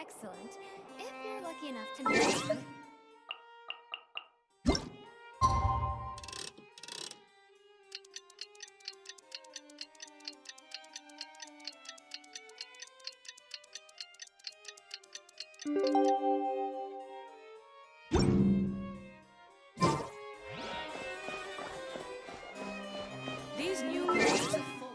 Excellent. If you're lucky enough to meet... These new places are full.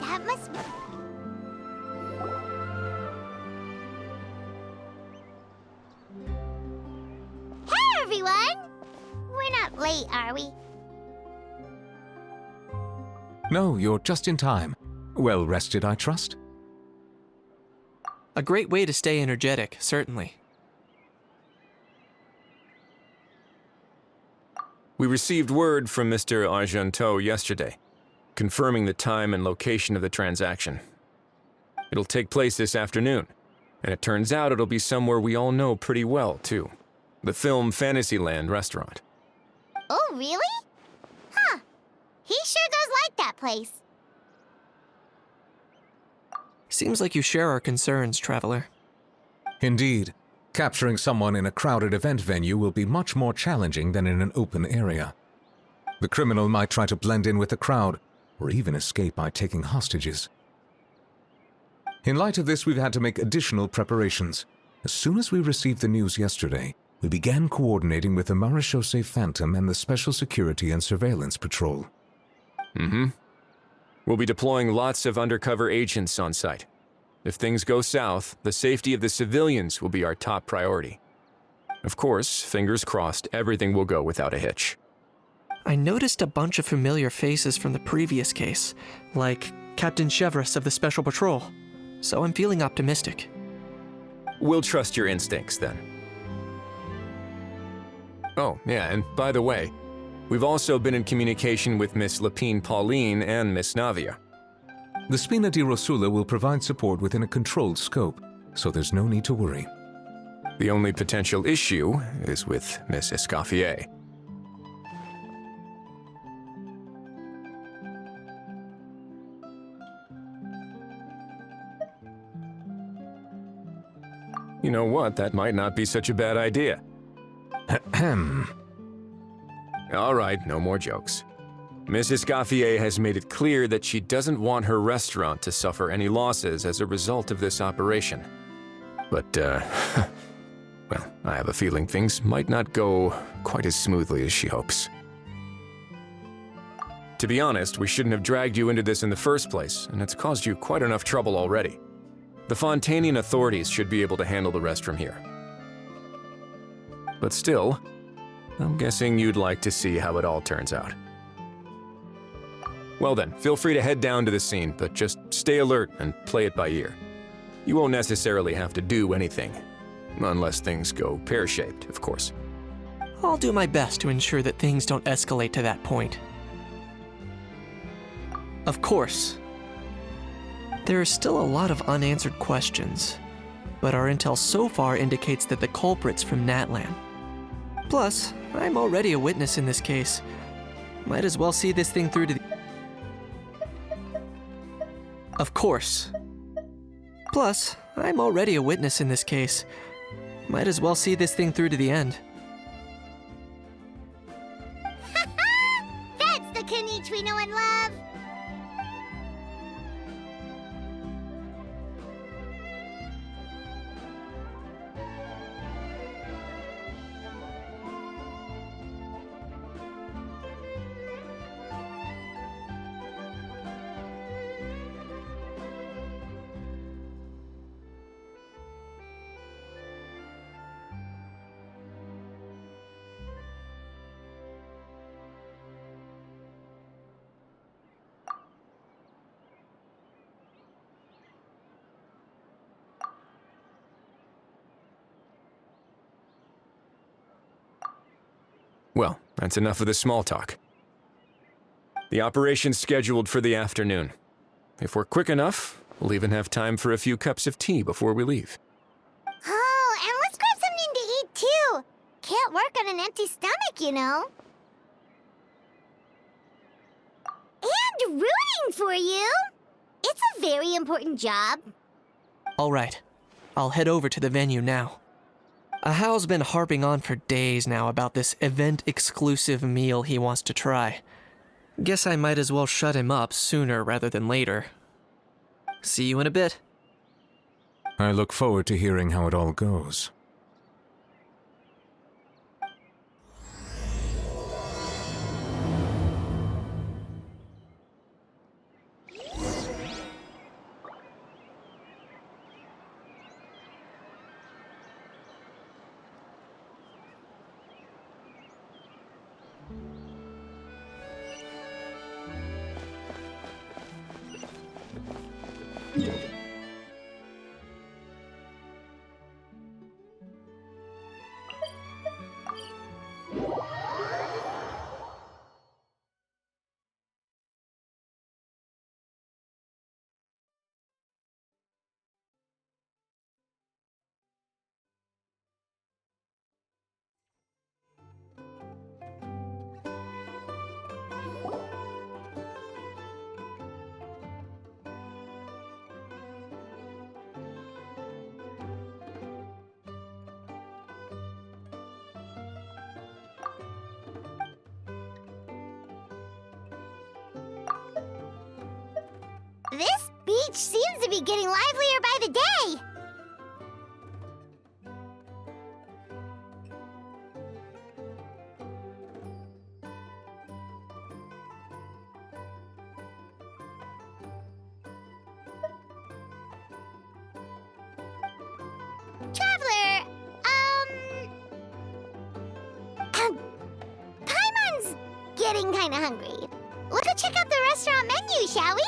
That must be... Hey, everyone! We're not late, are we? No, you're just in time. Well rested, I trust? A great way to stay energetic, certainly. We received word from Mr. Argenteau yesterday, confirming the time and location of the transaction. It'll take place this afternoon, and it turns out it'll be somewhere we all know pretty well, too. The Film Fantasyland restaurant. Oh, really? Huh. He sure does like that place. Seems like you share our concerns, Traveler. Indeed. Capturing someone in a crowded event venue will be much more challenging than in an open area. The criminal might try to blend in with the crowd, or even escape by taking hostages. In light of this, we've had to make additional preparations. As soon as we received the news yesterday, we began coordinating with the Marechaussee Phantom and the Special Security and Surveillance Patrol. We'll be deploying lots of undercover agents on site. If things go south, the safety of the civilians will be our top priority. Of course, fingers crossed, everything will go without a hitch. I noticed a bunch of familiar faces from the previous case, like Captain Chevres of the Special Patrol, so I'm feeling optimistic. We'll trust your instincts, then. Oh, yeah, and by the way, we've also been in communication with Miss Lapine Pauline and Miss Navia. The Spina di Rosula will provide support within a controlled scope, so there's no need to worry. The only potential issue is with Miss Escoffier. You know what, that might not be such a bad idea. Ahem. All right, no more jokes. Miss Escoffier has made it clear that she doesn't want her restaurant to suffer any losses as a result of this operation. But, Well, I have a feeling things might not go quite as smoothly as she hopes. To be honest, we shouldn't have dragged you into this in the first place, and it's caused you quite enough trouble already. The Fontanian authorities should be able to handle the rest from here. But still, I'm guessing you'd like to see how it all turns out. Well then, feel free to head down to the scene, but just stay alert and play it by ear. You won't necessarily have to do anything, unless things go pear-shaped, of course. I'll do my best to ensure that things don't escalate to that point. Of course. There are still a lot of unanswered questions, but our intel so far indicates that the culprit's from Natlan. Plus, I'm already a witness in this case. Might as well see this thing through to the... Of course. Plus, I'm already a witness in this case. Might as well see this thing through to the end. That's the Kenichi we know and love! Well, that's enough of the small talk. The operation's scheduled for the afternoon. If we're quick enough, we'll even have time for a few cups of tea before we leave. Oh, and let's grab something to eat too! Can't work on an empty stomach, you know. And rooting for you! It's a very important job. All right, I'll head over to the venue now. Ahao's been harping on for days now about this event-exclusive meal he wants to try. Guess I might as well shut him up sooner rather than later. See you in a bit. I look forward to hearing how it all goes. This beach seems to be getting livelier by the day. Traveler, Paimon's getting kinda hungry. Let's go check out the restaurant menu, shall we?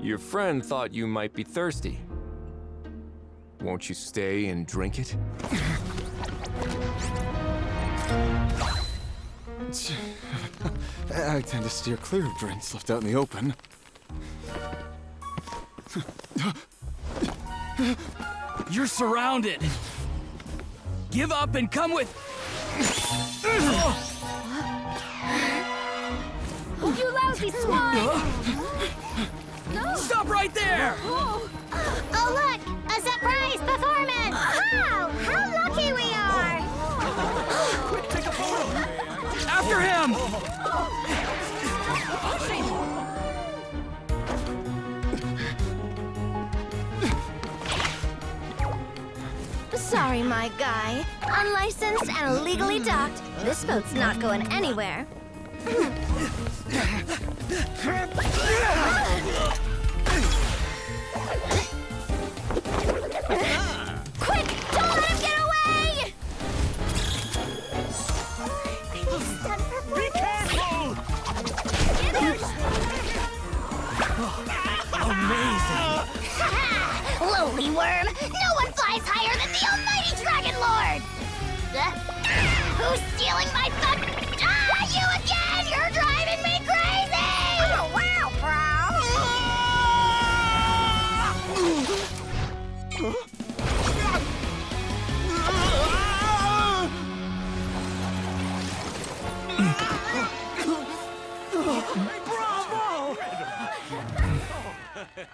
Your friend thought you might be thirsty. Won't you stay and drink it? I tend to steer clear of drinks left out in the open. You're surrounded. Give up and come with. You lousy swine! Stop right there! Oh, look! A surprise performance! Wow! How lucky we are! After him! Sorry, my guy. Unlicensed and illegally docked. This boat's not going anywhere. Quick! Don't let him get away! Be careful! Amazing! Lowly worm! No one flies higher than the almighty Dragon Lord! Who's stealing my fun? Ah, you again! You're driving me crazy! Oh, wow,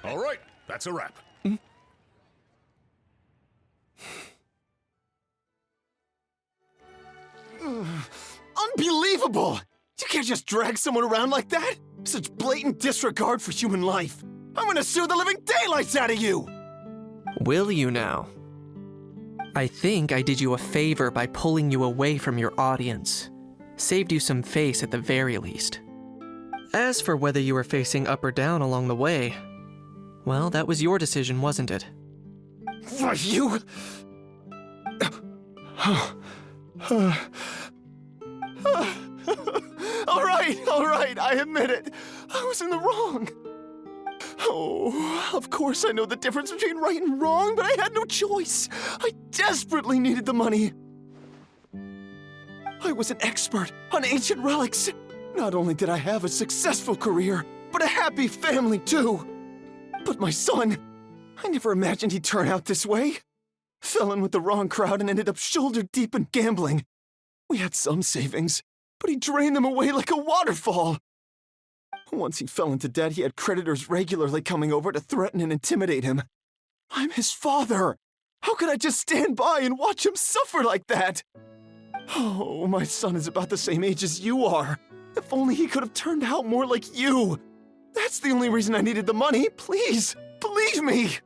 All right, that's a wrap. Unbelievable! You can't just drag someone around like that! Such blatant disregard for human life! I'm gonna sue the living daylights out of you! Will you now? I think I did you a favor by pulling you away from your audience. Saved you some face at the very least. As for whether you were facing up or down along the way, well, that was your decision, wasn't it? Why, you... all right, I admit it. I was in the wrong. Oh, of course I know the difference between right and wrong, but I had no choice. I desperately needed the money. I was an expert on ancient relics. Not only did I have a successful career, but a happy family too. But my son, I never imagined he'd turn out this way. Fell in with the wrong crowd and ended up shoulder deep in gambling. We had some savings, but he drained them away like a waterfall. Once he fell into debt, he had creditors regularly coming over to threaten and intimidate him. I'm his father. How could I just stand by and watch him suffer like that? Oh, my son is about the same age as you are. If only he could have turned out more like you. That's the only reason I needed the money. Please, believe me.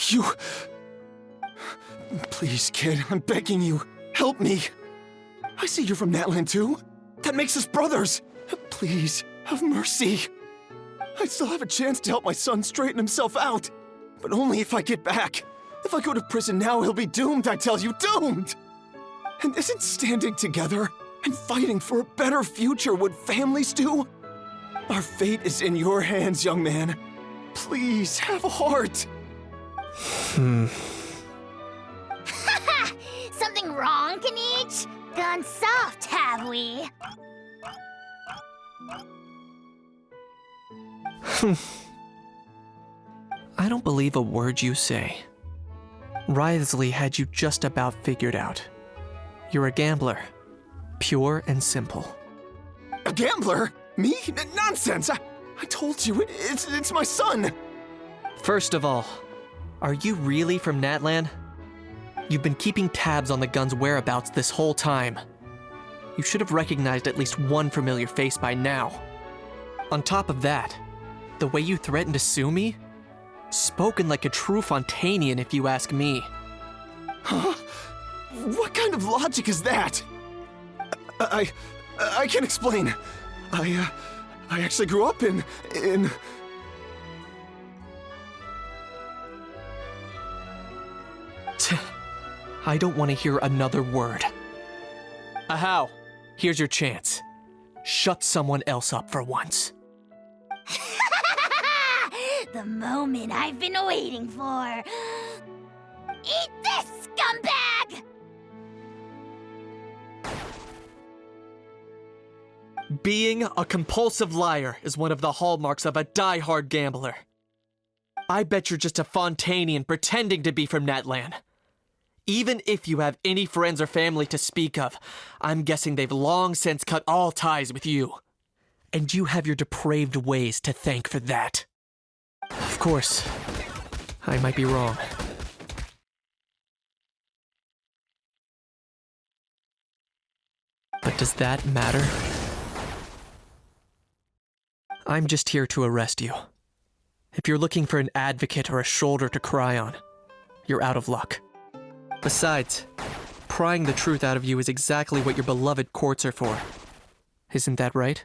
You... Please, kid, I'm begging you. Help me. I see you're from Natland too. That makes us brothers. Please, have mercy. I still have a chance to help my son straighten himself out. But only if I get back. If I go to prison now, he'll be doomed, I tell you, doomed! And isn't standing together and fighting for a better future what families do? Our fate is in your hands, young man. Please, have a heart. Something wrong, Kanich? Gone soft, have we? I don't believe a word you say. Wriothesley had you just about figured out. You're a gambler. Pure and simple. A gambler? Me? Nonsense! I told you, it's my son! First of all, are you really from Natland? You've been keeping tabs on the gun's whereabouts this whole time. You should have recognized at least one familiar face by now. On top of that, the way you threatened to sue me? Spoken like a true Fontanian, if you ask me. Huh? What kind of logic is that? I can explain. I actually grew up in... I don't want to hear another word. Ahau, here's your chance. Shut someone else up for once. The moment I've been waiting for. Eat this, scumbag! Being a compulsive liar is one of the hallmarks of a die-hard gambler. I bet you're just a Fontanian pretending to be from Natlan. Even if you have any friends or family to speak of, I'm guessing they've long since cut all ties with you. And you have your depraved ways to thank for that. Of course, I might be wrong. But does that matter? I'm just here to arrest you. If you're looking for an advocate or a shoulder to cry on, you're out of luck. Besides, prying the truth out of you is exactly what your beloved courts are for. Isn't that right?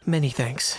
Many thanks.